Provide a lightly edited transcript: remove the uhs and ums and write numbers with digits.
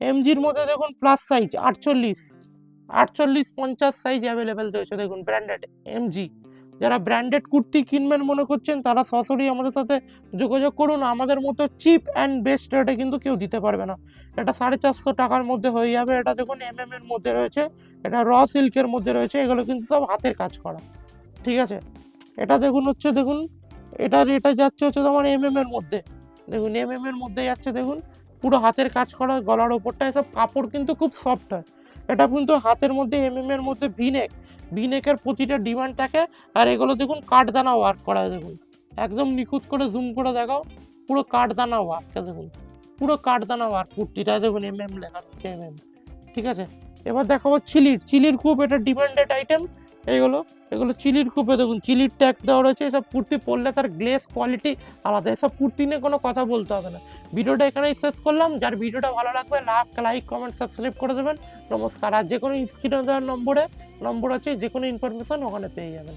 এমজির মধ্যে দেখুন plus size 48, 48-50 size available রয়েছে দেখুন, ব্র্যান্ডেড এমজি। যারা ব্র্যান্ডেড কুর্তি কিনবেন মনে করছেন তারা সরাসরি আমাদের সাথে যোগাযোগ করুন। আমাদের মতো চিপ অ্যান্ড বেস্ট রেটে কিন্তু কেউ দিতে পারবে না। এটা 450 টাকার মধ্যে হয়ে যাবে। এটা দেখুন এর মধ্যে রয়েছে, এটা র সিল্কের মধ্যে রয়েছে, এগুলো কিন্তু সব হাতের কাজ করা, ঠিক আছে। এটা দেখুন হচ্ছে দেখুন, এটা যাচ্ছে হচ্ছে তোমার এর মধ্যে, দেখুন এর মধ্যে যাচ্ছে দেখুন, পুরো হাতের কাজ করা, গলার ওপরটা এসব কাপড় কিন্তু খুব সফট হয়। এটা কিন্তু হাতের মধ্যে এর মধ্যে ভিনেকের প্রতিটা ডিমান্ড থাকে। আর এগুলো দেখুন কাঠদানা ওয়ার্ক করা, দেখুন একদম নিখুঁত করে জুম করে দেখাও, পুরো কাঠদানা ওয়ার্ক, দেখুন পুরো কাঠদানা ওয়ার্ক কুর্তিটা, দেখুন লেখা হচ্ছে ঠিক আছে। এবার দেখাবো চিলির খুব এটা ডিমান্ডেড আইটেম। এগুলো এগুলো চিলির খুবই, দেখুন চিলির ট্যাগ দেওয়া রয়েছে। এসব কুর্তি পরলে তার গ্লেস কোয়ালিটি আলাদা, এসব কুর্তি নিয়ে কোনো কথা বলতে হবে না। ভিডিওটা এখানেই শেষ করলাম। যার ভিডিওটা ভালো লাগবে লাইক কমেন্ট সাবস্ক্রাইব করে দেবেন। নমস্কার। আর যে কোনো স্ক্রিনে দেওয়ার নম্বর আছে, যে কোনো ইনফরমেশন ওখানে পেয়ে যাবেন।